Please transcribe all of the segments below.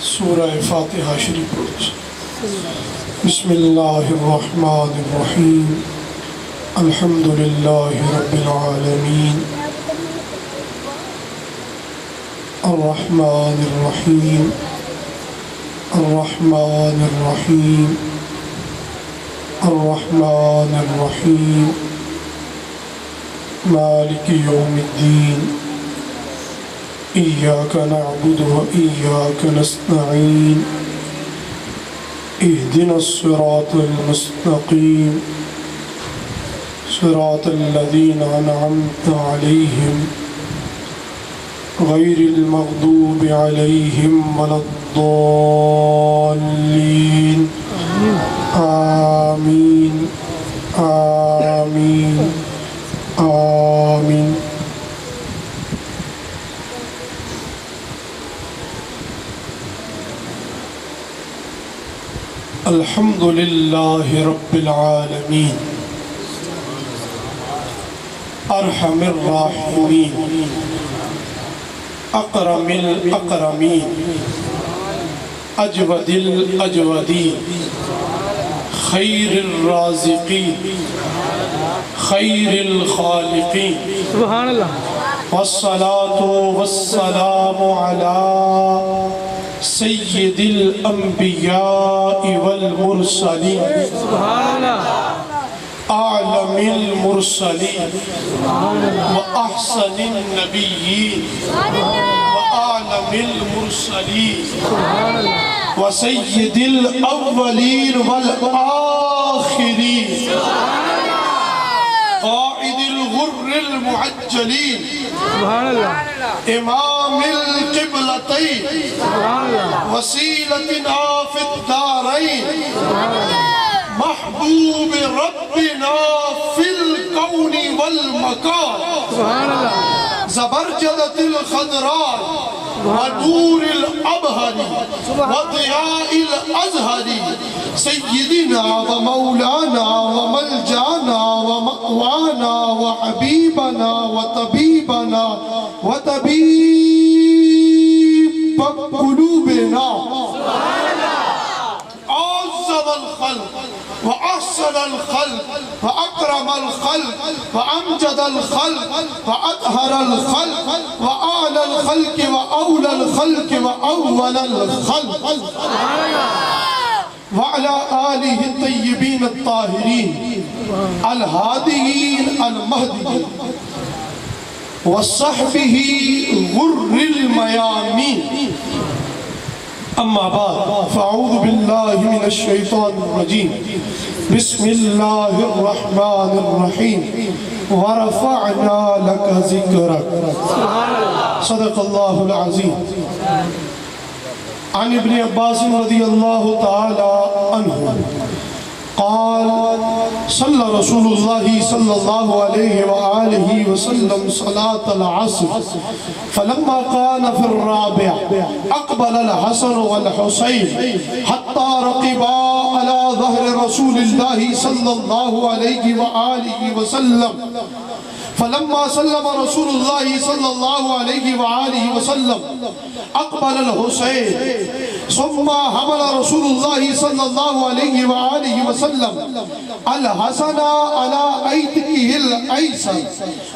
سورہ فاتحہ شریف پڑھو۔ بسم اللہ الرحمن الرحیم الحمد للہ رب العالمین الرحمن الرحیم الرحمن الرحیم الرحمن الرحیم مالک یوم الدین إياك نعبد وإياك نستعين اهدنا الصراط المستقيم صراط الذين أنعمت عليهم غير المغضوب عليهم ولا الضالين آمين آمين آمين الحمد للہ رب العالمین ارحم الراحمین اکرم الاکرمین اجود الاجودین خیر الرازقین خیر الخالقین سبحان اللہ والصلاة والسلام علی سید الانبیاء والمرسلین سبحان اللہ اعلم المرسلین واحسن النبیین واعلم المرسلین وسید الاولین والآخرین قائد الغر المعجلین سبحان اللہ امام القبلتین وسیلتنا فی الدارین محبوب ربنا فی الکون والمکان زبرجدۃ الخضراء ونور الابہر وضیاء الازہر سیدنا ومولانا وملجانا ومأوانا وحبیبنا وطبیبنا وطبیب قلوبنا عظم الخلق وأحسن الخلق وأكرم الخلق وأمجد الخلق وأطهر الخلق وأعلى الخلق وأولى الخلق وأول الخلق وعلى آله الطيبين الطاهرين الهاديين المهديين وصحبه غر الميامين اما بعد فاعوذ باللہ من الشیطان الرجیم بسم اللہ الرحمن الرحیم ورفعنا لك ذکرک صدق اللہ العظیم عن ابن عباس رضی اللہ تعالی عنہ قال صلى رسول الله صلى الله عليه وآله وسلم صلاة العصر فلما كان في الرابع أقبل الحسن والحسين حتى رقبا على ظهر رسول الله صلى الله عليه وآله وسلم فلما سلم رسول الله صلى الله عليه وآله وسلم أقبل الحسين ثم حمل رسول الله صلى الله عليه وآله وسلم الحسن على أيتكه الأيسر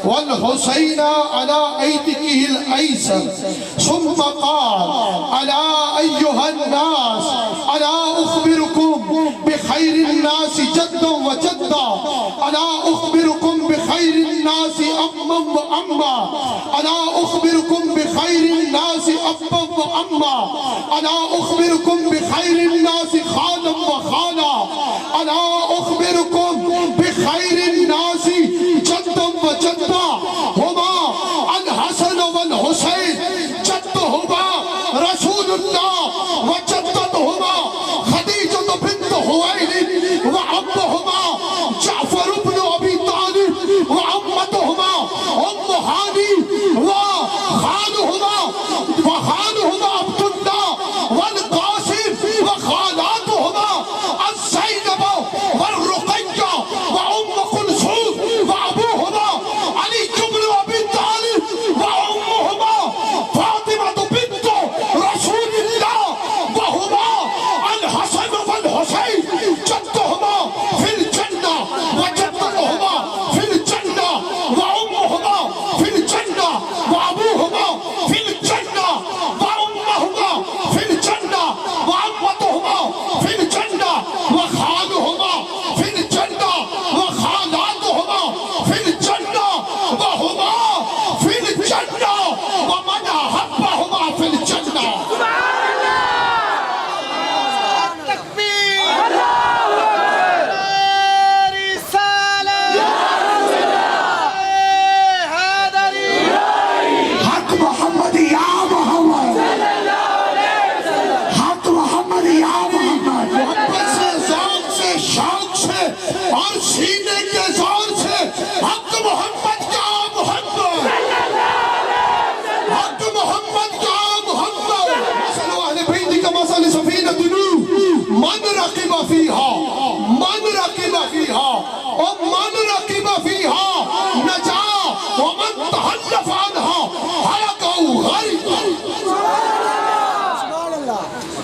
والحسين على أيتكه الأيسر ثم قال ألا أيها الناس ألا أخبركم بخير الناس جدا وجدا ألا أخبركم بخير الناس أما وأما ألا أخبركم بخير الناس أبا وأما ألا أخبركم بخير الناس خالا وخالا ألا أخبركم بخير الناس جدا وجدا هما الحسن والحسين جدهما رسول الله وجدتهما خديجة بنت خويلد وعمهما جعفر بن أبي طالب وعمتهما أم هاني وخالهما عبد الله والقاسم وخالاتهما الزينب والرقية وأم كلثوم وأبوهما علي بن أبي طالب وأمهما فاطمة بنت رسول الله کمثل سفینۃ نوح من رکب فیہا ومن رکب فیہا نجا ومن تخلف عنہا ہلک او غرق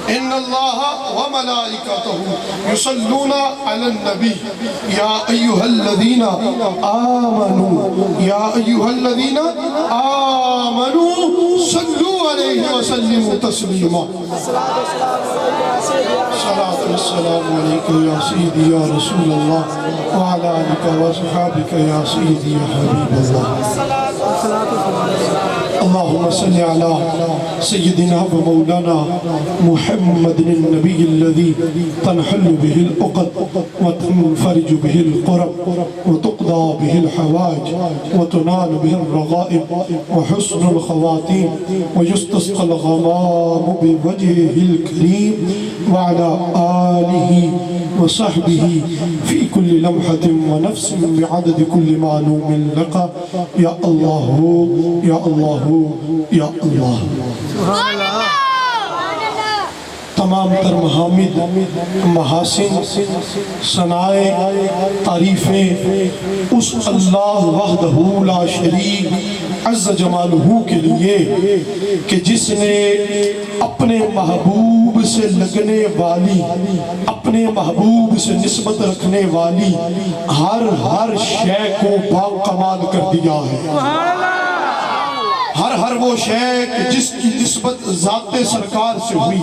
ان اللہ وملائکتہ یصلون علی النبی یا ایہا الذین آمنوا صلوا علیہ وسلموا تسلیما صلاۃ والسلام علیکہ یا سیدی یا رسول اللہ وعلی آلکہ وصحابکہ یا سیدی یا حبیب اللہ اللهم صل على سيدنا ومولانا محمد النبي الذي تنحل به العقد وتنفرج به الكرب وتقضى به الحوائج وتنال به الرغائب وحسن الخواتيم ويستسقى الغمام بوجهه الكريم وعلى آله وصحبه في كل لمحة ونفس بعدد كل معلوم لك يا الله يا الله یا اللہ تمام تر محامد محاسن ثنائے تعریفیں اس اللہ وحدہ لا شریک عز جمالہ کے لیے کہ جس نے اپنے محبوب سے لگنے والی اپنے محبوب سے نسبت رکھنے والی ہر شے کو باکمال کر دیا ہے ہر وہ شے جس کی نسبت ذات سرکار سے ہوئی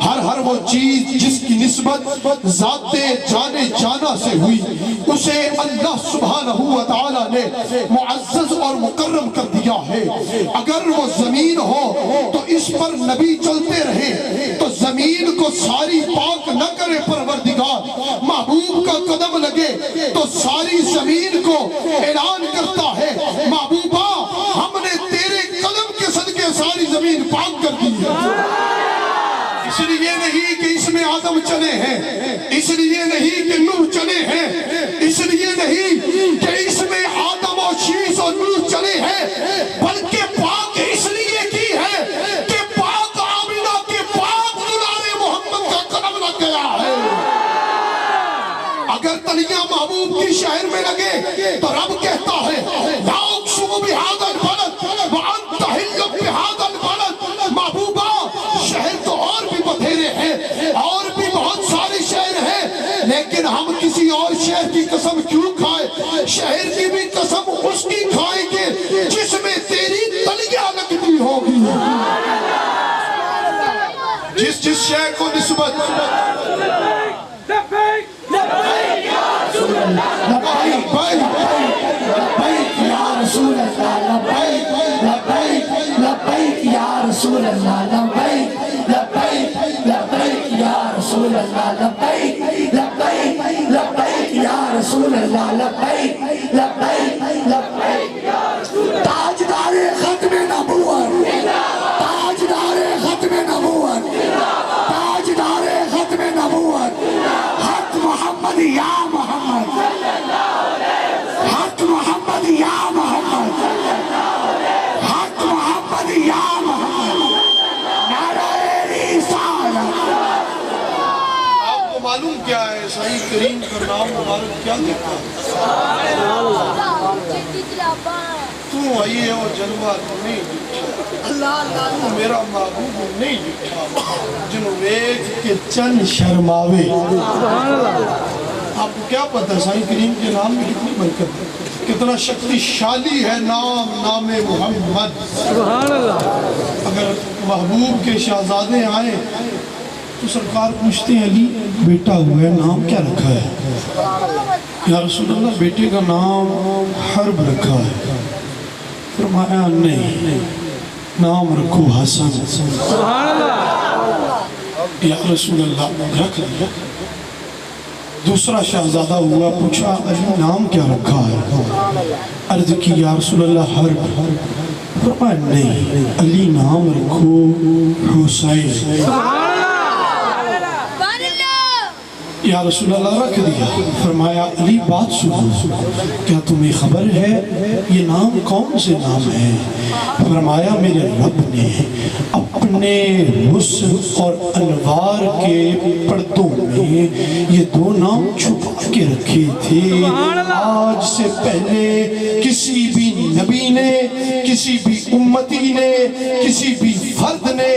ہر وہ چیز جس کی نسبت ذات جانے جانا سے ہوئی اسے اللہ سبحانہ وتعالی نے معزز اور مکرم کر دیا ہے اگر وہ زمین ہو تو اس پر نبی چلتے رہے تو زمین کو ساری پاک نہ کرے پروردگار محبوب کا قدم لگے تو ساری زمین کو اعلان کرتا ہے محبوبہ ہم نے تیرے قدم کے صدقے ساری زمین پاک کر دی ہے اس لیے نہیں کہ اس میں آدم چلے ہیں اس لیے نہیں کہ نوح چلے ہیں اس لیے نہیں کہ اس میں آدم اور شیش اور نوح چلے ہیں بلکہ پاک اس لیے کی ہے کہ پاک آمنہ کے پاک دلال محمد کا قدم لگ گیا ہے اگر تلیاں محبوب کی شہر میں لگے تو رب کہتا ہے لا اقسم بہذا البلد وانت حل بہذا البلد محبوبہ شہر تو اور بھی بتھیرے ہیں اور بھی بہت سارے شہر ہیں لیکن ہم کسی اور شہر کی قسم کیوں کھائے شہر کی بھی قسم اس کی کھائیں گے جس میں تیری تلیاں لگتی ہوگی جس شہر کو نسبت لبیک یا رسول اللہ لبیک لبیک لبیک یا رسول اللہ لبیک لبیک لبیک یا رسول اللہ لبیک لبیک لبیک یا رسول اللہ لبیک لبیک لبیک تاجدار ختم نبوت تاجدار ختم نبوت تاجدار ختم نبوت حق محمد یا محمد حق محمد یا محمد حق محمد یا محمد نعرہ رسالت آپ کو معلوم کیا ہے صحیح کریم کا نام مبارک کیا دیتا ہے تو آئیے اور جلوہ نہیں جھٹا تو میرا محبوب نہیں جھٹا جنویج کے چند شرماوے آپ کو کیا پتہ ہے صحیح کریم کے نام میں کتنی برکت ہے کتنا شکتی شالی ہے نام محمد سبحان اللہ اگر محبوب کے شہزادے آئیں تو سرکار پوچھتے ہیں علی بیٹا ہوا ہے نام کیا رکھا ہے یا رسول اللہ بیٹے کا نام حرب رکھا ہے فرمایا نہیں نام رکھو حسن سبحان اللہ یا رسول اللہ رکھ دیا دوسرا شہزادہ ہوا پوچھا علی نام کیا رکھا ہے عرض کی یا رسول اللہ حرب فرمایا نہیں علی نام رکھو حسین یا رسول اللہ رکھ دیا. فرمایا علی بات سنو, کیا تمہیں خبر ہے یہ نام کون سے نام ہے؟ فرمایا میرے رب نے اپنے حسن اور انوار کے پردوں میں یہ دو نام چھپا کے رکھے تھے. آج سے پہلے کسی بھی نبی نے, کسی بھی امتی نے, کسی بھی فرد نے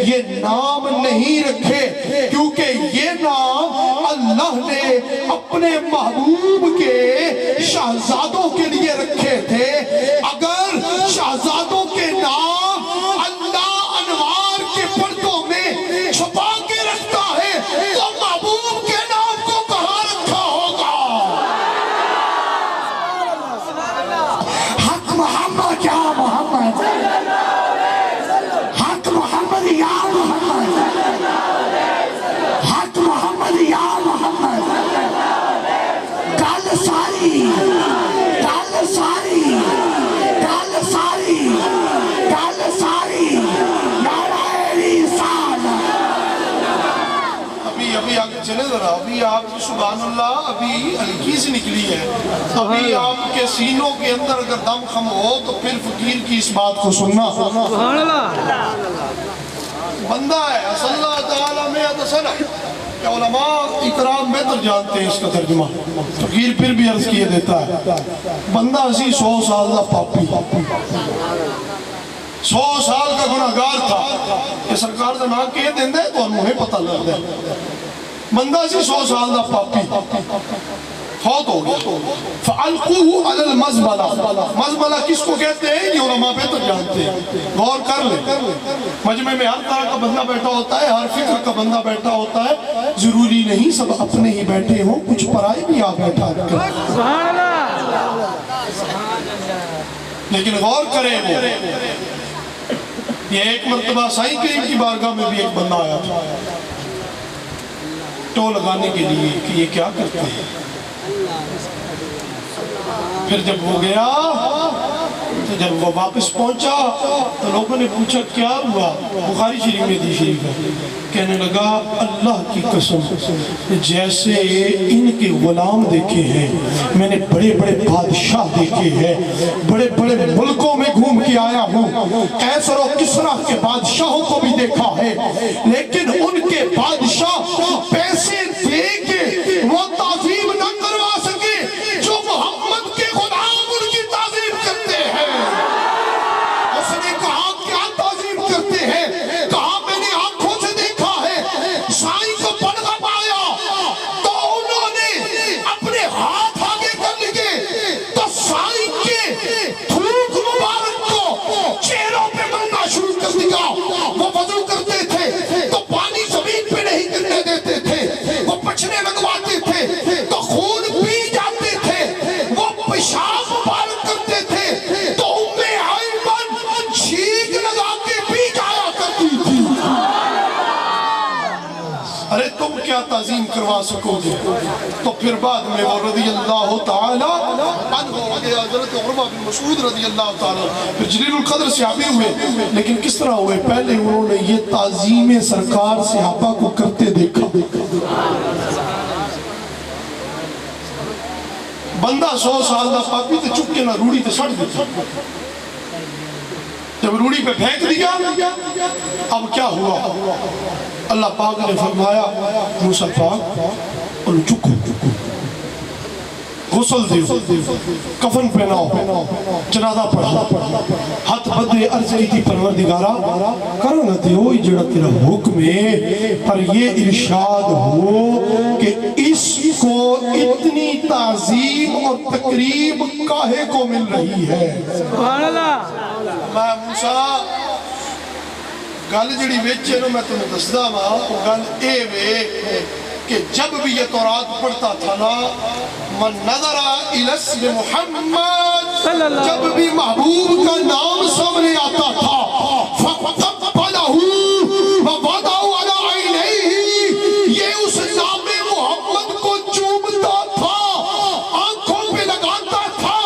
یہ نام نہیں رکھے, کیونکہ یہ نام اللہ نے اپنے محبوب کے شہزادوں کے لیے رکھے تھے. اگر شہزادوں کے نام اللہ انوار کے پردوں میں چھپا کے رکھتا ہے تو محبوب کے نام کو کہاں رکھا ہوگا؟ حق محمد یا محمد, حق محمد یا محمد, حق محمد یا محمد. گل ساری, گل ساری, گل ساری, گل ساری, نعرہ رسالت. ابھی آگے چلے ذرا, ابھی آپ کی سبحان اللہ ابھی ہلکی سے نکلی ہے. ابھی آپ کے سینوں کے اندر اگر دم خم ہو تو پھر فقیر کی اس بات کو سننا. سبحان اللہ. بندہ ہے صلی اللہ تعالیٰ میں اتسنہ کہ علماء اکرام بہتر جانتے ہیں اس کا ترجمہ. فقیر پھر بھی عرض کیے دیتا ہے, بندہ اسی 100 سال کا پاپی, 100 سال کا گناہگار تھا کہ سرکار دا نام کہہ دیں دے تو انہیں پتہ لگ دے. بندہ اسی 100 سال کا پاپی فوت ہو گیا. فَعَلْقُوهُ عَلَى الْمَزْبَلَةِ. مزبلہ کس کو کہتے ہیں یہ علماء بہتر جانتے ہیں, غور کر لیں. مجمع میں ہر طرح کا بندہ بیٹھا ہوتا ہے, ہر فکر کا بندہ بیٹھا ہوتا ہے, ضروری نہیں سب اپنے ہی بیٹھے ہوں, کچھ پرائی بھی آ بیٹھا ہے. سبحان اللہ. لیکن غور کریں وہ, یہ ایک مرتبہ سائیں کریم کی بارگاہ میں بھی ایک بندہ آیا تھا ٹو لگانے کے لیے کہ یہ کیا کرتے ہیں. پھر جب وہ گیا تو جب وہ واپس پہنچا تو لوگوں نے پوچھا کیا ہوا. بخاری شریف میں دی شریف ہے, کہنے لگا اللہ کی قسم جیسے ان کے غلام دیکھے ہیں, میں نے بڑے بڑے بادشاہ دیکھے ہیں, بڑے بڑے ملکوں میں گھوم کے آیا ہوں, قیصر و کسریٰ کے بادشاہوں کو بھی دیکھا ہے, لیکن ان کے بادشاہ پیسے دے کے وہ تعظیم نہ کروا سکے جو محمد کے غلام ان کی تعظیم کرتے ہیں. اس نے کہا کیا تعظیم کرتے ہیں؟ کہا میں نے آنکھوں سے دیکھا ہے. سائیں کو بلغم آیا تو انہوں نے اپنے ہاتھ آگے کر لیے تو سائیں کے تھوک مبارک کو چہروں پہ ملنا شروع کر دیا. وہ وضو کرتے تھے تو پانی زمین پہ نہیں گرنے دیتے تھے, وہ پچھنے لگواتے تھے تو خون پی جاتے تھے, وہ پیشاب مبارک کرتے تھے تو ام ایمن چھینک لگا کے پی جایا کرتی تھی. ارے تم کیا تعظیم کروا سکو گے؟ تو پھر بعد میں وہ رضی اللہ تعالیٰ عنہ حضرت عروہ بن مسعود رضی اللہ تعالیٰ پھر جلیل القدر صحابی ہوئے. لیکن کس طرح ہوئے؟ پہلے انہوں نے یہ تعظیم سرکار صحابہ کو کرتے دیکھا. بندہ 100 سال دا پاپی تے چک کے نہ روڑی تے سڑ دیتا. جب روڑی پہ پھینک دیا اب کیا ہوا؟ اللہ پاک نے فرمایا موسیٰ پاک انہوں چکو, غسل دیو, کفن پہناؤ, جنازہ پڑھا. ہاتھ بدے عرض کی تھی پروردگارہ کرو نہ دیو جڑا تیرا حکم ہے, پر یہ ارشاد ہو کہ اس کو اتنی تعظیم اور تقریب کاہے کو مل رہی ہے. سبحان اللہ. میں موسیٰ گل جڑی ویچے نو میں تمہیں دسدا وا, وہ گل اے وے کہ جب بھی یہ تورات پڑھتا تھا نا, من نظر الی اسم محمد, جب بھی محبوب کا نام سامنے آتا تھا فقبلہ ووضع علی عینیہ, یہ اس نام محمد کو چومتا تھا, آنکھوں پہ لگاتا تھا.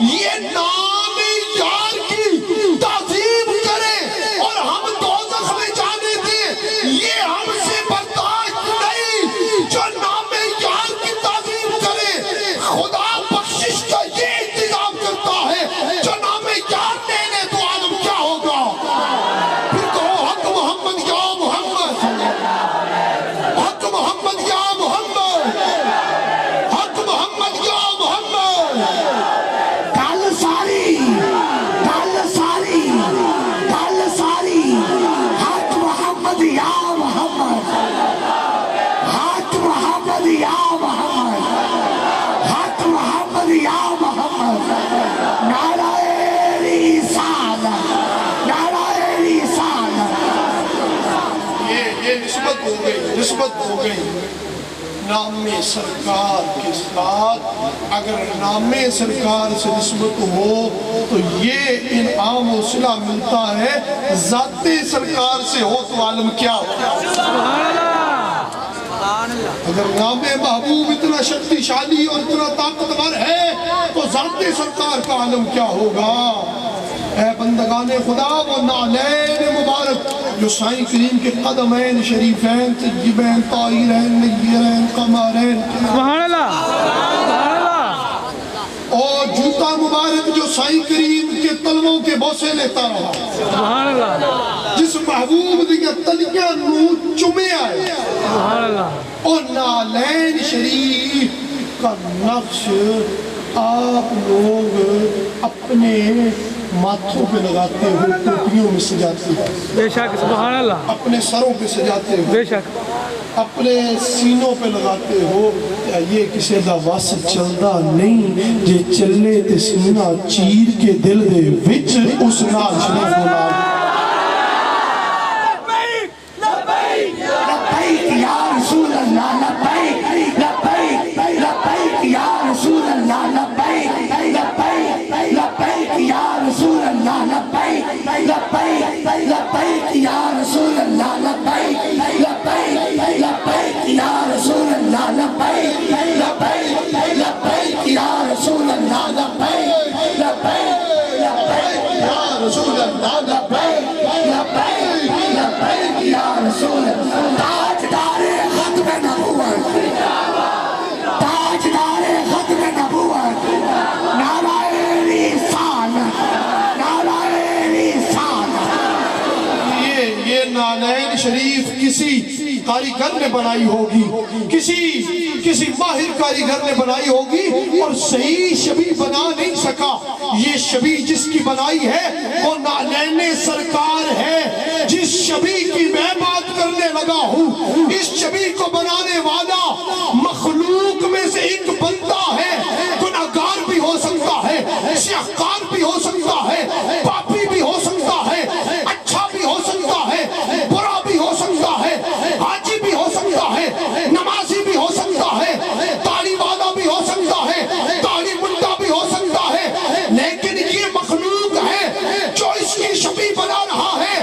یہ نام یار کی تعظیم کرے اور ہم دوزخ میں جانے دیں, یہ ہم سے برداشت نہیں. جو نام گئی، نسبت ہو گئی نام سرکار کے ساتھ۔ اگر نام سرکار سے نسبت ہو تو یہ انعام و صلہ ملتا ہے، ذات سرکار سے ہو تو عالم کیا ہوگا۔ سبحان اللہ، سبحان اللہ۔ اگر نام محبوب اتنا شکتی شالی اور اتنا طاقتور ہے تو ذات سرکار کا عالم کیا ہوگا۔ اے بندگان خدا، وہ نعلین مبارک جو سائیں کریم کے قدمین شریفین طیبین طاہرین نیرین قمارین، سبحان اللہ، سبحان اللہ۔ اور جوتا مبارک جو سائیں کریم کے تلووں کے بوسے لیتا رہا، سبحان اللہ، جس محبوب دیا تلیاں نو چمے آئے، سبحان اللہ۔ اور نعلین شریف کا نقش آپ لوگ اپنے ماتھوں پہ لگاتے ہو، ٹوپیوں میں سجاتے ہو، بے شک، سبحان اللہ، اپنے سروں پہ سجاتے ہو، بے شک۔ اپنے سینوں پہ لگاتے ہو۔ کیا یہ کسی دا وس چلدا نہیں جے چلے تے سینہ چیر کے دل دے وچ اس نال شریف ہونا۔ لبیک یا رسول اللہ، لبیک لبیک لبیک یا رسول اللہ، لبیک لبیک لبیک یا رسول اللہ، لبیک لبیک لبیک یا رسول اللہ، لبیک لبیک لبیک یا رسول اللہ، لبیک لبیک لبیک یا رسول اللہ، لبیک لبیک لبیک یا رسول اللہ، لبیک لبیک لبیک یا رسول اللہ۔ تاجدار ختم نبوت، تاجدار ختم نبوت، نعرہ رسالت، نعرہ رسالت۔ یہ نعلین شریف کسی کاریگر نے بنائی ہوگی، کسی ماہر کاریگر نے بنائی ہوگی، اور صحیح شبیہ بنا نہیں سکا۔ یہ شبیہ جس کی بنائی ہے وہ نعلین سرکار ہے۔ جس شبیہ کی میں بات کرنے لگا ہوں، اس شبیہ کو بنانے والا مخلوق میں سے ایک بندہ ہے۔ گناہگار بھی ہو سکتا ہے، سیاہکار بھی ہو سکتا ہے، پاپی بھی ہو سکتا ہے، اچھا بھی ہو سکتا ہے، برا بھی ہو سکتا ہے، حاجی بھی ہو سکتا ہے، نمازی بھی ہو سکتا ہے، داڑھی والا بھی ہو سکتا ہے، داڑھی منڈا بھی ہو سکتا ہے، لیکن یہ مخلوق ہے جو اس کی شبیہ بنا رہا ہے۔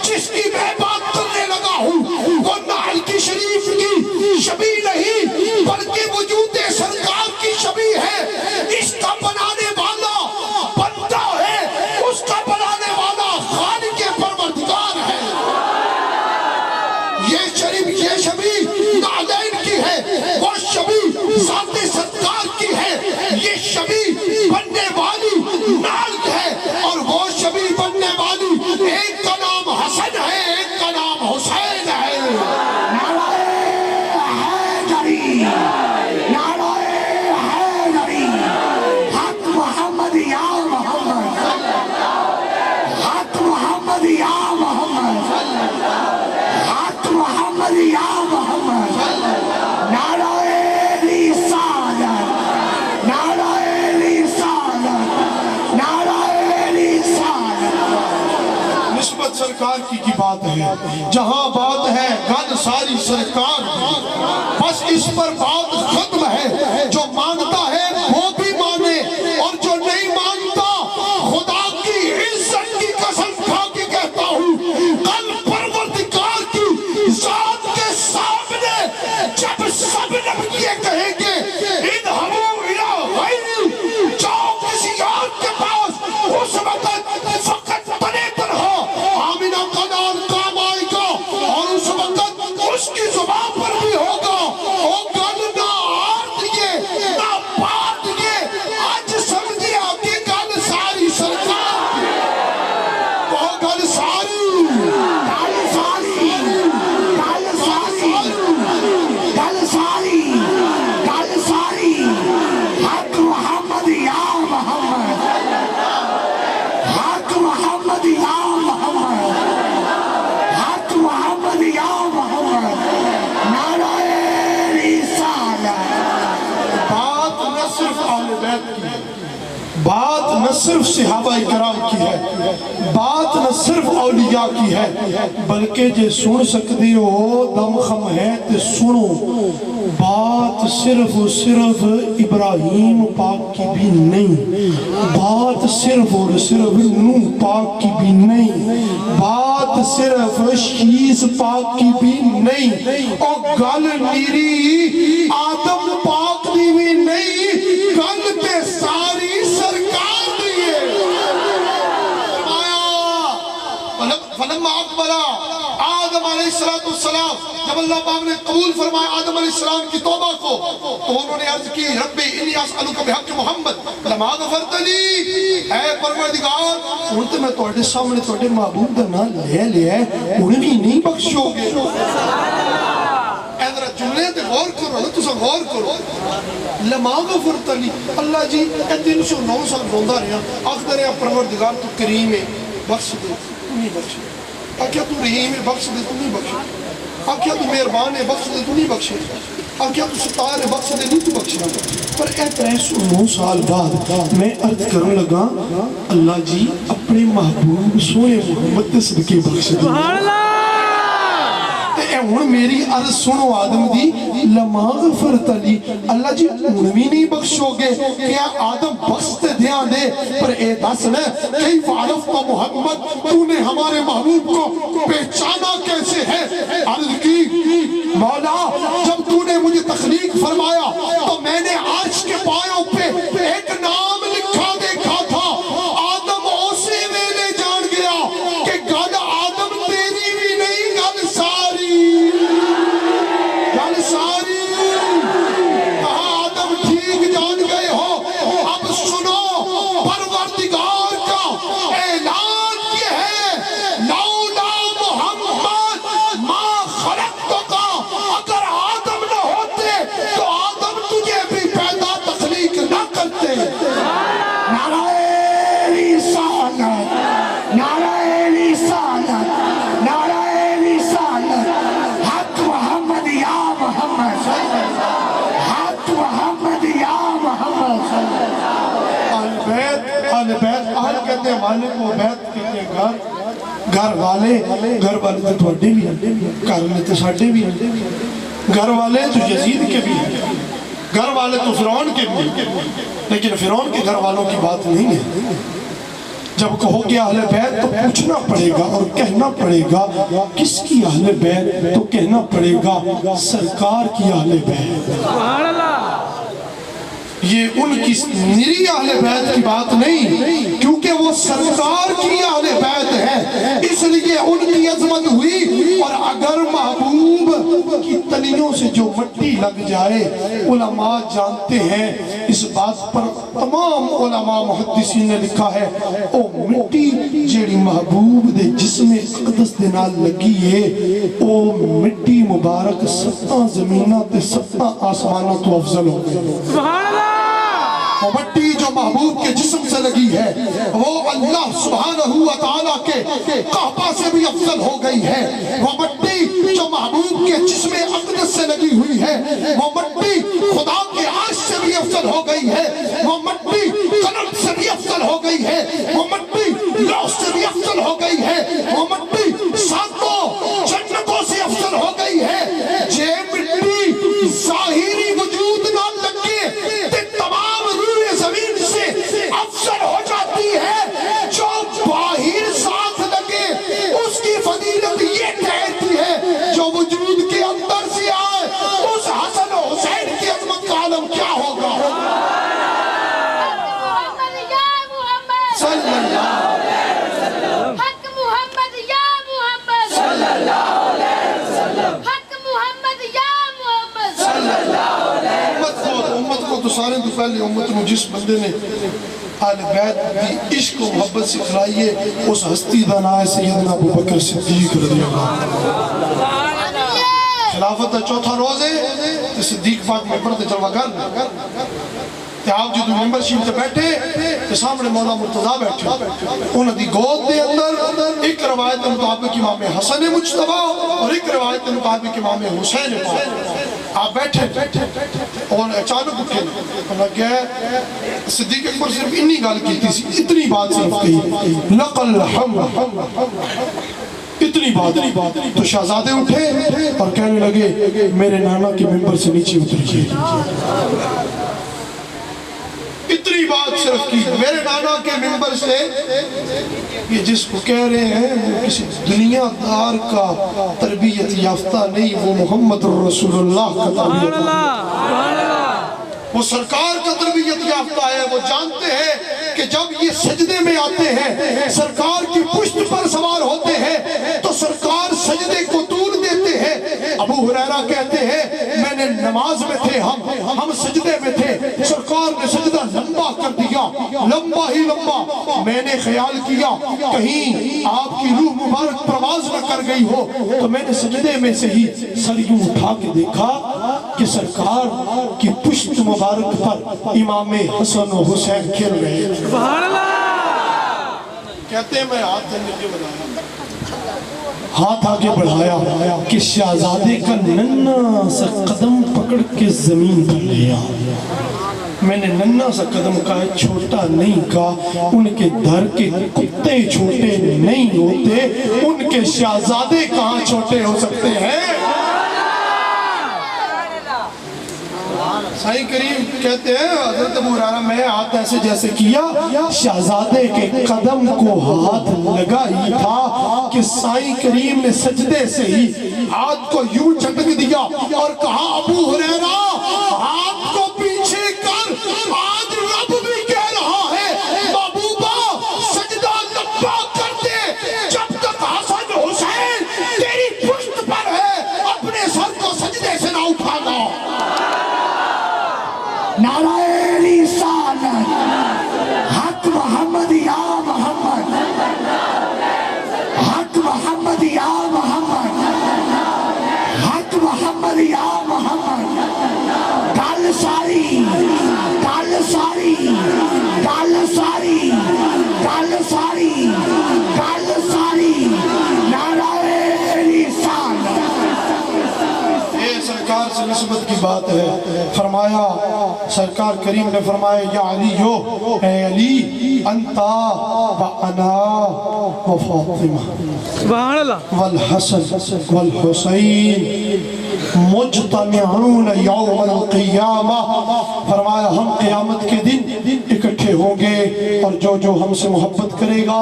جس کی میں بات کرنے لگا ہوں وہ نعل کی شریف کی شبیہ نہیں بلکہ وجود سرکار کی شبیہ ہے۔ اس کا بنانے والا بندہ ہے، اس کا بنانے والا خالق پروردگار ہے۔ یہ شبیہ نعلین کی ہے، وہ شبیہ ذات سرکار کی ہے۔ یہ شبیہ بننے والی نعل ہے، اور وہ شبیہ بننے والی ایک کا نام حسن ہے، ایک کا نام حسین ہے۔ نعرہ حیدری، نعرہ حیدری، حق محمد یا محمد، حق محمد یا محمد، حق محمد یا محمد، نعرہ رسالت، نعرہ رسالت، نعرہ رسالت۔ نسبت سرکار کی بات ہے، جہاں بات ہے گل ساری سرکار کی، بس اس پر بات ختم ہے۔ جو مانتا ہے وہ بھی مانے، اور جو نہیں مانتا خدا کی عزت کی قسم کھا کے کہتا ہوں، کل پروردگار کی ذات کے سامنے جب سب لوگ یہ کہیں گے اِذْهَبُوا إِلَىٰ غَيْرِي، جاؤ کسی اور کے پاس، اس وقت فقط تنے تنہا آمینہ کا نام کام آئے گا، اور اس وقت اس کی زبان پر بھی ہوگا او گل نہ آرد یہ نہ بات یہ، آج سمجھیا کہ گل ساری سرکار کی، وہ گل ساری، گل ساری، گل ساری، گل ساری، گل ساری، حق محمد یا محمد، حق محمد یا محمد، حق محمد یا محمد، نعرہ رسالت۔ بات نہ صرف اہل بیت کی، بات نہ صرف صحابہ کرام کی ہے، بات نہ صرف اولیاء کی ہے، بلکہ جے سن سکتے ہو دم خم ہے تے سنو، بات صرف و صرف ابراہیم پاک کی بھی نہیں، بات صرف اور صرف نوح پاک کی بھی نہیں، بات صرف شیس پاک کی بھی نہیں، اور گل نیری آدم پاک دی بھی نہیں، گل تے ساری سرکار دیئے فلما اقبلا آدم علیہ السلام، جب اللہ پاک نے قبول فرمایا آدم علیہ السلام کی توبہ کو، تو انہوں نے عرض کی ربی انی اسألک بحق محمد لما غفرت لی، اے پروردگار انت میں توڑے سامنے توڑے محبوب دا نام لے لیا ہے، انہیں بھی نہیں بخشو گے۔ اے ذرا جملے تے غور کرو نا، تسا غور کرو، لما غفرت لی، اللہ جی اے 309 سال روندہ رہا، آخر رہا پروردگار تو کریم ہے، بخش دے تو نہیں بخشے، آکیا تو رحیم ہے بخش دے تو نہیں بخشے، آکیا تو مہربان ہے بخش دے تو نہیں بخشے، آکیا تو ستار ہے بخش دے نہیں تو بخشے۔ پر اے 309 سال بعد میں عرض کرنے لگا اللہ جی اپنے محبوب سونے محمد تے صدقے بخش دے۔ سبحان اللہ۔ اے ہن میری عرض سنو آدم دی، لما غفرت لی، اللہ جی انہی نہیں بخشو گے، کیا آدم بخشتے دیاں دے، پر اے دس نے کیف عرفت محمد، تو نے ہمارے محبوب کو پہچانا کیسے ہے؟ عرض کی مولا جب تو نے مجھے تخلیق فرمایا تو میں نے عرش کے پایوں پہ ایک نام لکھا دیکھا تھا، آدم اسی ویلے جان گیا کہ گل آدم تیری بھی نہیں، گل ساری، گل ساری، کہا آدم ٹھیک جان گئے ہو۔ اب سنو پروردگار کا اعلان یہ ہے لولا محمد ما خلقتک، اگر آدم نہ ہوتے تو آدم تجھے بھی پیدا تخلیق نہ کرتے۔ نعرہ رسالت، نعرہ رسالت، نعرہ رسالت، حق محمد یا محمد، حق محمد یا محمد۔ اہل بیت، اہل بیت، اہل کہتے ہیں والے کو، بیت کہتے ہیں گھر، گھر والے تو تھوڑے بھی ہیں، گھر والے تو ساڑھے بھی ہیں، گھر والے تو یزید کے بھی ہیں، گھر والے تو فرعون کے بھی ہیں، لیکن فرعون کے گھر والوں کی بات نہیں ہے۔ جب کہو کہ اہل بیت تو پوچھنا پڑے گا اور کہنا پڑے گا کس کی اہل بیت، تو کہنا پڑے گا سرکار کی اہل بیت۔ سبحان اللہ۔ یہ ان کی میری اہل بیت کی بات نہیں، کیونکہ وہ سرکار کی اہل بیت ہے، اس لیے ان کی عظمت ہوئی۔ اور اگر محبوب کی تلیوں سے جو مٹی لگ جائے، علماء جانتے ہیں اس بات پر، تمام علماء محدثین نے لکھا ہے او مٹی جیڑی محبوب دے جسم اقدس دے نال لگی ہے، او مٹی مبارک 7 زمینہ تے 7 آسمانہ تو افضل ہو گئے۔ سبحان اللہ۔ وہ مٹی جو محبوب کے جسم سے لگی ہے وہ اللہ سبحانہ وتعالیٰ کے قحبہ سے بھی افضل ہو گئی ہے۔ وہ مٹی جو محبوب کے جسم اقدس سے لگی ہوئی ہے، وہ مٹی خدا کے عرش سے بھی افضل ہو گئی ہے، وہ مٹی قلم سے بھی افضل ہو گئی ہے، وہ مٹی لوح سے بھی افضل ہو گئی ہے، وہ مٹی ساتوں جنتوں سے افضل ہو گئی ہے۔ جے مٹی ظاہری وجود نہ لگے تے تمام روئے زمین سے افضل ہو جاتی ہے، جو باہر ساتھ لگے اس کی فضیلت یہ کہتی ہے جو وجود کے اندر سے آئے، اس حسن و حسین کی عظمت کا عالم کیا ہوگا۔ صلی اللہ علیہ وسلم، حق محمد یا محمد، صلی اللہ علیہ وسلم، حق محمد یا محمد، صلی اللہ علیہ وسلم۔ امت کو تو سارے تو پہلے امت کو جس بندے نے اہل بیت دی عشق و محبت سکھلائی ہے، اس ہستی دا نام ہے سیدنا ابو بکر صدیق رضی اللہ عنہ۔ خلافت دا چوتھا روز ہے تو صدیق پاک میں پڑھتے چلوا کر کہ آپ جو ممبرشپ تے بیٹھے تو سامنے مولا مرتضیٰ بیٹھے، انہوں دی گود دے اندر ایک روایت مطابق امام حسن مجتبیٰ اور ایک روایت مطابق امام حسین پاک، آپ بیٹھے اور اچانک اٹھے لگ گئے صدیق اکبر صرف انی گال کی تھی اتنی بات صرف کہی لقل حمد اتنی بات تو شہزادے اٹھے اور کہنے لگے میرے نانا کے ممبر سے نیچے اتریے اتنی بات صرف کی میرے نانا کے ممبر سے یہ جس کو کہہ رہے ہیں وہ کسی دنیا دار کا تربیت یافتہ نہیں وہ محمد رسول اللہ کا تربیت وہ سرکار کا تربیت یافتہ ہے وہ جانتے ہیں کہ جب یہ سجدے میں آتے ہیں سرکار کی پشت پر سوار ہوتے ہیں تو سرکار سجدے کو طول دیتے ہیں ابو ہریرہ کہتے ہیں میں نے نماز میں تھے ہم سجدے میں تھے سرکار نے سجدہ لمبا کر دیا لمبا ہی لمبا میں نے خیال کیا کہیں آپ کی روح مبارک پرواز نہ کر گئی ہو تو میں نے سجدے میں سے ہی سر یوں اٹھا کے دیکھا کہ سرکار کی پشت مبارک پر امام حسن و حسین کھیل رہے ہیں سبحان اللہ کہتے ہیں میں ہاتھ آگے بڑھایا کہ شہزادے کا ننھا سا قدم پکڑ کے زمین پر لیا میں نے ننھا سا قدم کہا چھوٹا نہیں کہا ان کے گھر کے کتے چھوٹے نہیں ہوتے ان کے شہزادے کہاں چھوٹے ہو سکتے ہیں سائیں کریم کہتے ہیں حضرت ابو ہریرہ میں ہاتھ ایسے جیسے کیا شہزادے کے قدم کو ہاتھ لگا ہی تھا کہ سائیں کریم نے سجدے سے ہی ہاتھ کو یوں چٹک دیا اور کہا ابو ہریرہ ہاتھ کو پیچھے کر آج رب بھی کہہ رہا ہے محبوبہ سجدہ لمبا کر دے جب تک حسن حسین تیری پشت پر ہے اپنے سر کو سجدے سے نہ اٹھانا نعرہ رسالت حق محمد یا محمد حق محمد یا محمد حق محمد یا محمد گل ساری گل ساری گل ساری گل ساری گل ساری نعرہ رسالت یہ سرکار سے نسبت کی بات ہے فرمایا سرکار کریم نے فرمایا یا علیو اے علی انتا و انا و فاطمہ سبحان اللہ والحسن والحسین مجتمعون یوم القیامہ فرمایا ہم قیامت کے دن اکٹھے ہوں گے اور جو ہم سے محبت کرے گا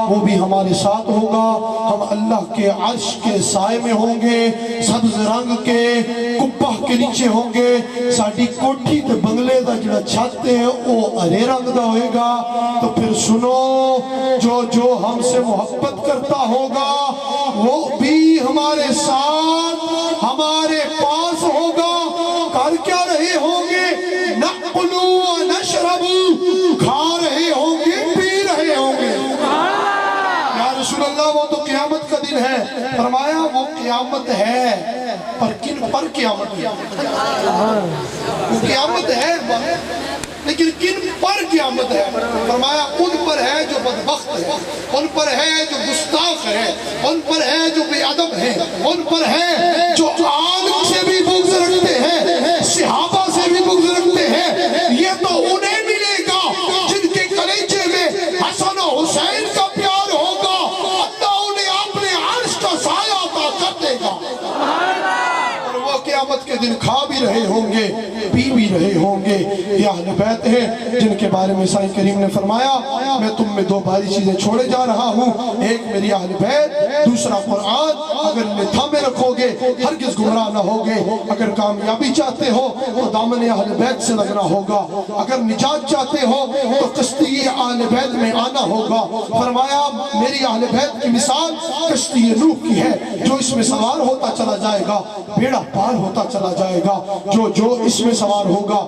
وہ بھی ہمارے ساتھ ہوگا ہم اللہ کے عرش کے سائے میں ہوں گے سبز رنگ کے کپہ کے نیچے ہوں گے ساڑھی کوٹھی تے بنگلے دا جڑا چھاتے ہیں وہ ارے رنگ دا ہوئے گا تو پھر سنو جو ہم سے محبت کرتا ہوگا وہ بھی ہمارے ساتھ ہمارے پاس ہوگا کر کیا رہے ہوں گے نقلو و نشربو کھا رہے ہوں گے پی رہے ہوں گے یا رسول اللہ وہ تو قیامت کا دن ہے فرمایا وہ قیامت ہے پر کن پر قیامت ہے وہ قیامت ہے لیکن کن پر قیامت ہے فرمایا ان پر ہے جو بدبخت ہے ان پر ہے جو گستاخ ہے ان پر ہے جو بے ادب ہے ان پر ہے جو عالم سے بھی بغض رکھتے ہیں صحابہ سے بھی بغض رکھتے ہیں یہ تو انہیں ملے گا جن کے کلیجے میں حسن و حسین کا پیار ہوگا اللہ انہیں اپنے عرش کا سایہ عطا کر دے گا اور وہ قیامت کے دن کھا بھی رہے ہوں گے پی بھی رہے ہوں گے یہ اہل بیت ہیں جن کے بارے میں سائیں کریم نے فرمایا میں تم میں دو بھاری چیزیں چھوڑے جا رہا ہوں ایک میری اہل بیت دوسرا قرآن اگر انہیں تھامے رکھو گے ہرگز گمراہ نہ ہوگے اگر کامیابی چاہتے ہو تو دامن اہل بیت سے لگنا ہوگا اگر نجات چاہتے ہو تو کشتی اہل بیت میں آنا ہوگا فرمایا میری اہل بیت کی مثال کشتی نوح کی ہے جو اس میں سوار ہوتا چلا جائے گا بیڑا پار ہوتا چلا جائے گا جو اس میں سوار ہوگا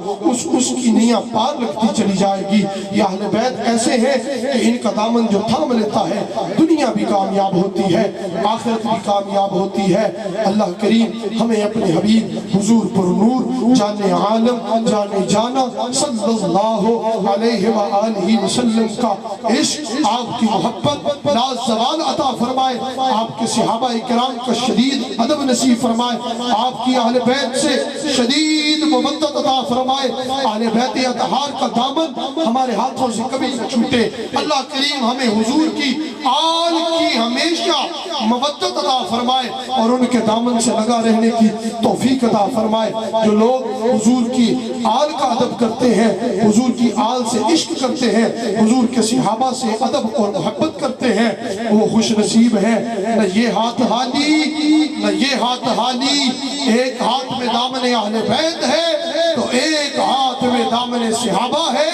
اس کی نیاں پار لگتی چلی جائے گی یہ اہل بیت ایسے ہیں کہ ان کا دامن جو تھام لیتا ہے دنیا بھی کامیاب ہوتی ہے آخرت بھی کامیاب ہوتی ہے اللہ کریم ہمیں اپنے حبیب حضور پر نور جان عالم جان جانا صلی اللہ علیہ وآلہ وسلم کا عشق آپ کی محبت لا زوال عطا فرمائے آپ کے صحابہ کرام کا شدید ادب نصیب فرمائے آپ کی بھی اہل بیت سے شدید مودت عطا فرمائے، اہل بیت اطہار کا دامن ہمارے ہاتھوں سے کبھی نہ چھوٹے۔ اللہ کریم ہمیں حضور کی آل کی ہمیشہ مودت عطا فرمائے اور ان کے دامن سے لگا رہنے کی توفیق عطا فرمائے۔ جو لوگ حضور کی آل کا ادب کرتے ہیں، حضور کی آل سے عشق کرتے ہیں، حضور کے صحابہ سے ادب اور محبت کرتے ہیں، وہ خوش نصیب ہیں۔ نہ یہ ہاتھ حالی، نہ یہ ہاتھ حالی، ایک ہاتھ میں دامن اہل بیت ہے تو ایک ہاتھ میں دامن صحابہ ہے۔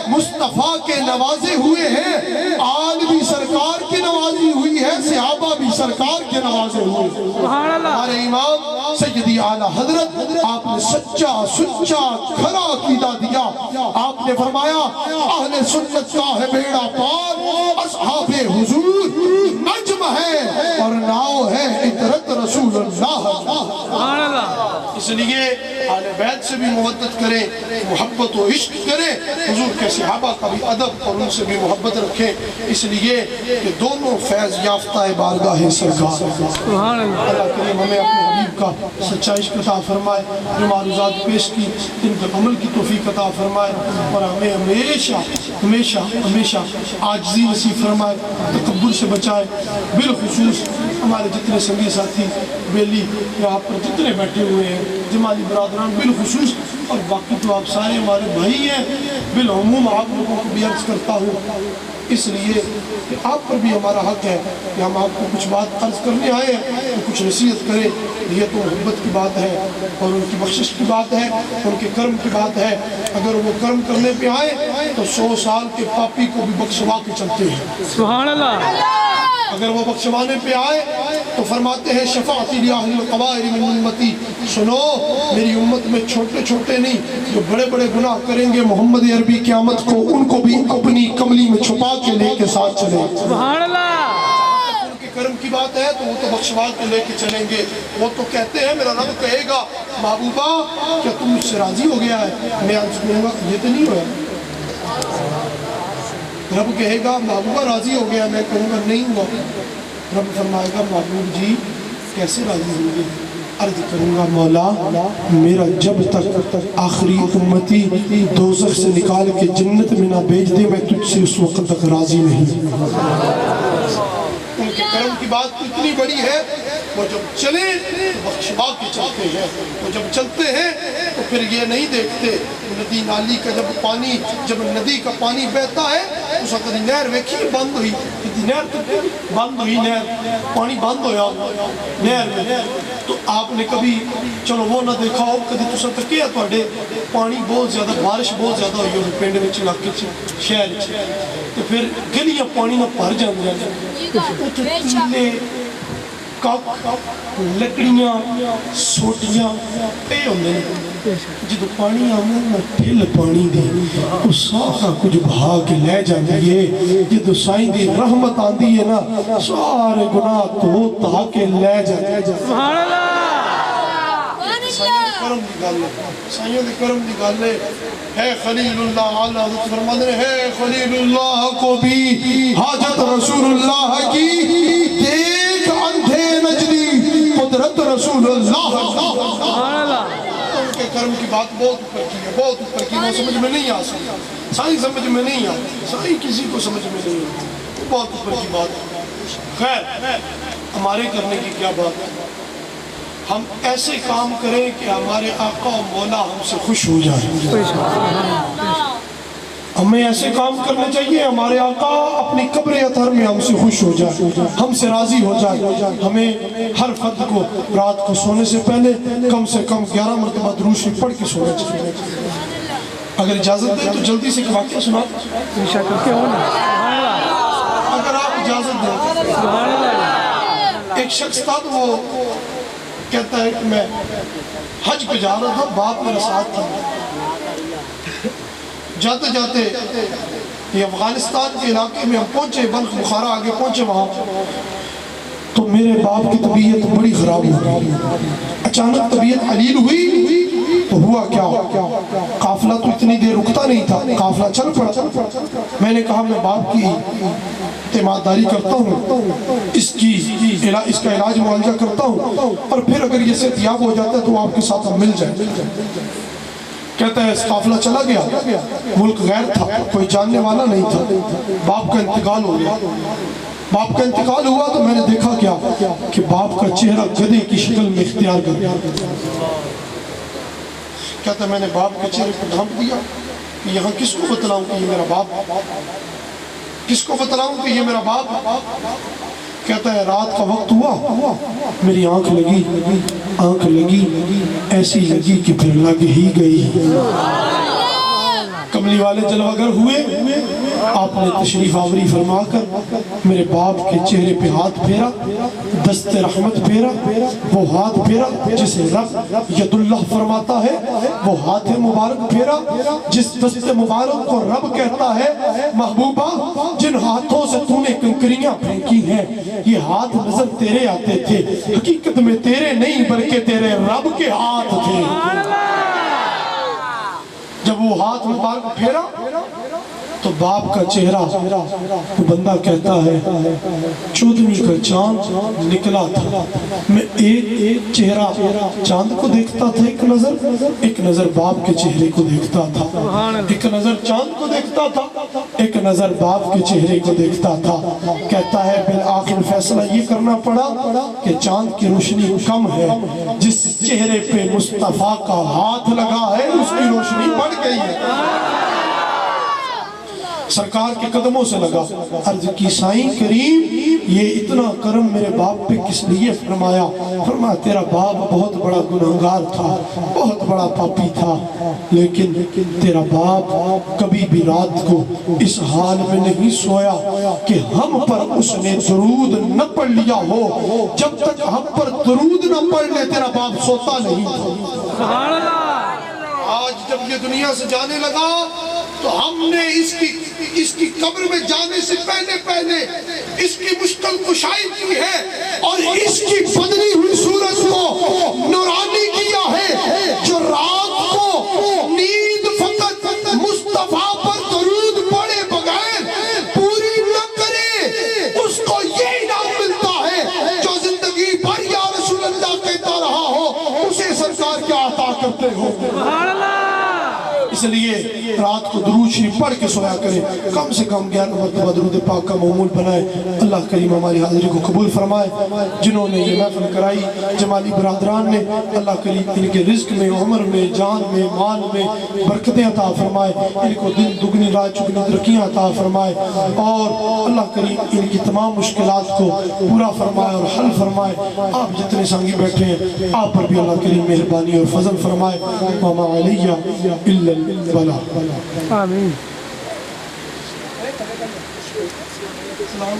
مصطفیٰ کے نوازے ہوئے ہیں، آل بھی سرکار کی نوازی ہوئی ہے، صحابہ بھی سرکار کے نوازے ہوئے ہیں۔ سبحان اللہ۔ ہمارے امام سیدی اعلیٰ حضرت، آپ نے سچا سچا کھرا عقیدہ دیا۔ آپ نے فرمایا اہل سنت کا ہے بیڑا پار، اصحاب حضور نجم ہے اور ناؤ ہے عطرت رسول اللہ۔ سبحان اللہ۔ اس لیے اہل بیت سے بھی مودت کریں، محبت و عشق کریں، حضور کے صحابہ کا بھی ادب اور ان سے بھی محبت رکھیں، اس لیے کہ دونوں فیض یافتہ بارگاہ سرکار۔ سبحان اللہ۔ اللہ کریم ہمیں اپنے حبیب کا سچا عشق عطا فرمائے، جو معروضات پیش کی ان پر عمل کی توفیق عطا فرمائے اور ہمیں ہمیشہ ہمیشہ ہمیشہ عاجزی نصیب فرمائے، تکبر سے بچائے۔ بالخصوص ہمارے جتنے سنگی ساتھی بیلی یہاں پر جتنے بیٹھے ہوئے ہیں، جماعتی برادران بالخصوص، اور باقی تو آپ سارے ہمارے بھائی ہیں، بالعموم آپ لوگوں کو بھی عرض کرتا ہوں، اس لیے کہ آپ پر بھی ہمارا حق ہے کہ ہم آپ کو کچھ بات عرض کرنے آئے ہیں تو کچھ نصیحت کریں۔ یہ تو محبت کی بات ہے اور ان کی بخشش کی بات ہے، ان کے کرم کی بات ہے۔ اگر وہ کرم کرنے پہ آئے تو 100 سال کے پاپی کو بھی بخشوا کے چلتے ہیں۔ سبحان اللہ۔ اگر وہ بخشوانے پہ آئے تو فرماتے ہیں شفاعتی لأہل القبائر من امتی، سنو میری امت میں چھوٹے چھوٹے نہیں، جو بڑے بڑے گناہ کریں گے محمد عربی قیامت کو ان کو بھی اپنی کملی میں چھپا کے لے کے ساتھ چلیں۔ سبحان اللہ۔ ان کے کرم کی بات ہے تو وہ تو بخشوا کے لے کے چلیں گے۔ وہ تو کہتے ہیں میرا رب کہے گا محبوبہ کیا تم مجھ سے راضی ہو گیا ہے؟ میں عرض کروں گا یہ تو نہیں ہوا۔ رب کہے گا محبوبہ راضی ہو گیا، میں کہوں گا نہیں ہوا۔ رب فرمائے گا محبوب جی کیسے راضی ہوں گے؟ عرض کروں گا مولا میرا جب تک آخری امتی دوزخ سے نکال کے جنت میں نہ بھیج دے میں تجھ سے اس وقت تک راضی نہیں۔ ان کے کرم کی بات تو اتنی بڑی ہے، وہ جب چلے بخشوا کے چلتے ہیں، وہ جب چلتے ہیں تو پھر یہ نہیں دیکھتے ندی نالی کا جب ندی کا پانی بہتا ہے اس وقت نہر ویکھی بند ہوئی، نہر تو بند ہوئی، نہر پانی بند ہویا نہر میں، تو آپ نے کبھی چلو وہ نہ دیکھا ہو کدی تسا تکیا توڑے پانی بہت زیادہ بارش بہت زیادہ ہوئی ہو پنڈ میں علاقے شہر تو پھر گلیاں پانی نہ بھر جاندیاں چیلے کپ لکڑیاں سوٹیاں پے ہوندے نے، جدو پانی آمد میں ٹھل پانی دی وہ سارا کچھ بھا کے لے جاندی ہے، جدو سائیں دی رحمت آندی ہے نا سارے گناہ تو تا کے لے جاندی ہے۔ سبحان اللہ۔ کرم دی گل سائیوں دی کرم دی گل ہے خلیل اللہ اعلیٰ حضرت فرماتے ہیں ہے خلیل اللہ کو بھی حاجت رسول اللہ کی، دیکھ اندھے نجدی قدرت رسول اللہ۔ سبحان اللہ۔ ان کے کرم کی بات بہت اوپر کی ہے، بہت اوپر کی، وہ سمجھ میں نہیں آ سکتی، سائیں سمجھ میں نہیں آتی، سائیں کسی کو سمجھ میں نہیں آتی، بہت اوپر کی بات ہے۔ خیر ہمارے کرنے کی کیا بات ہے، ہم ایسے کام کریں کہ ہمارے آقا و مولا ہم سے خوش ہو جائے۔ ہمیں ایسے کام کرنے چاہیے ہمارے آقا اپنی قبر اطہر میں ہم سے خوش ہو جائے، ہم سے راضی ہو جائے۔ ہمیں ہر فرد کو رات کو سونے سے پہلے کم سے کم 11 مرتبہ درود شریف پڑھ کے سونا چاہیے۔ اگر اجازت دیں تو جلدی سے ایک واقعہ سنا انشاء کر کے ہونا۔ سبحان اللہ۔ اگر آپ اجازت دیں۔ سبحان اللہ۔ ایک شخص تھا تو وہ کہتا ہے کہ میں حج پہ جا رہا تھا، باپ میرا ساتھ تھا، جاتے جاتے یہ افغانستان کے علاقے میں ہم پہنچے، بلخ بخارا آگے پہنچے، وہاں تو میرے باپ کی طبیعت بڑی خراب ہو گئی، اچانک طبیعت علیل ہوئی تو ہوا کیا، قافلہ تو اتنی دیر رکتا نہیں تھا، قافلہ چل پڑا۔ میں نے کہا میں باپ کی اعتمادداری کرتا ہوں، اس کا علاج معالجہ کرتا ہوں، اور پھر اگر یہ صحتیاب ہو جاتا ہے تو آپ کے ساتھ ہم مل جائیں۔ کہتا ہے اس قافلہ چلا گیا، ملک غیر تھا، کوئی جاننے والا نہیں تھا، باپ کا انتقال ہو گیا۔ باپ کا انتقال ہوا تو میں نے دیکھا کیا کہ باپ کا چہرہ گدھے کی شکل میں اختیار کر گیا۔ کہتا ہے میں نے باپ کے چہرے کو ڈھانپ دیا کہ یہاں کس کو بتلاؤں کہ یہ میرا باپ، کس کو بتلاؤں کہ یہ میرا باپ۔ کہتا ہے رات کا وقت ہوا، میری آنکھ لگی، ایسی لگی کہ پھر لگ ہی گئی۔ کملی والے جلوہ گر ہوئے، آپ نے تشریف آوری فرما کر میرے باپ کے چہرے پہ ہاتھ پھیرا، دست رحمت پھیرا، وہ ہاتھ پھیرا جسے رب ید اللہ فرماتا ہے، وہ ہاتھ مبارک پھیرا جس دست مبارک کو رب کہتا ہے محبوبہ جن ہاتھوں سے تو نے کنکریاں پھینکی ہیں یہ ہاتھ نظر تیرے آتے تھے، حقیقت میں تیرے نہیں بلکہ تیرے رب کے ہاتھ تھے۔ جب وہ ہاتھ مبارک پھیرا تو باپ کا چہرہ، وہ بندہ کہتا ہے 14ویں کا چاند نکلا تھا، میں ایک چہرہ چاند کو دیکھتا تھا، ایک نظر باپ کے چہرے کو دیکھتا تھا، ایک نظر چاند کو دیکھتا تھا، ایک نظر باپ کے چہرے کو دیکھتا تھا۔ کہتا ہے بالآخر فیصلہ یہ کرنا پڑا کہ چاند کی روشنی کم ہے، جس چہرے پہ مصطفیٰ کا ہاتھ لگا ہے اس کی روشنی بڑھ گئی ہے۔ سرکار کے قدموں سے لگا، عرض کی سائیں کریم یہ اتنا کرم میرے باپ پہ کس لیے فرمایا؟ فرمایا تیرا باپ بہت بڑا گناہگار تھا، بہت بڑا پاپی تھا، لیکن تیرا باپ کبھی بھی رات کو اس حال میں نہیں سویا کہ ہم پر اس نے درود نہ پڑھ لیا ہو، جب تک ہم پر درود نہ پڑھ لے تیرا باپ سوتا نہیں تھا۔ آج جب یہ دنیا سے جانے لگا تو ہم نے اس کی قبر میں جانے سے پہلے اس کی مشکل کشائی کی ہے اور اس کی بدلی ہوئی صورت کو نورانی کیا ہے، جو رات کو نیند فقط مصطفیٰ پر درود پڑے بغیر پوری نہ کرے اس کو یہ انعام ملتا ہے جو زندگی بھر یا رسول اللہ کہتا رہا ہو اسے سرکار کیا عطا کرتے ہو۔ اس لیے رات کو درود شریف پڑھ کے سویا کرے، کم سے کم 11 مرتبہ درود پاک کا معمول بنائے۔ اللہ کریم ہماری حاضری کو قبول فرمائے۔ جنہوں نے یہ محفل کرائی جمالی برادران نے، اللہ کریم ان کے رزق میں، عمر میں، جان میں، مال میں برکتیں عطا فرمائے، ان کو دن دگنی رات چگنی ترقیاں عطا فرمائے، اور اللہ کریم ان کی تمام مشکلات کو پورا فرمائے اور حل فرمائے۔ آپ جتنے سنگی بیٹھے ہیں آپ پر بھی اللہ کریم مہربانی اور فضل فرمائے۔ وما علیہ الا البلاغ۔ آمین۔ السلام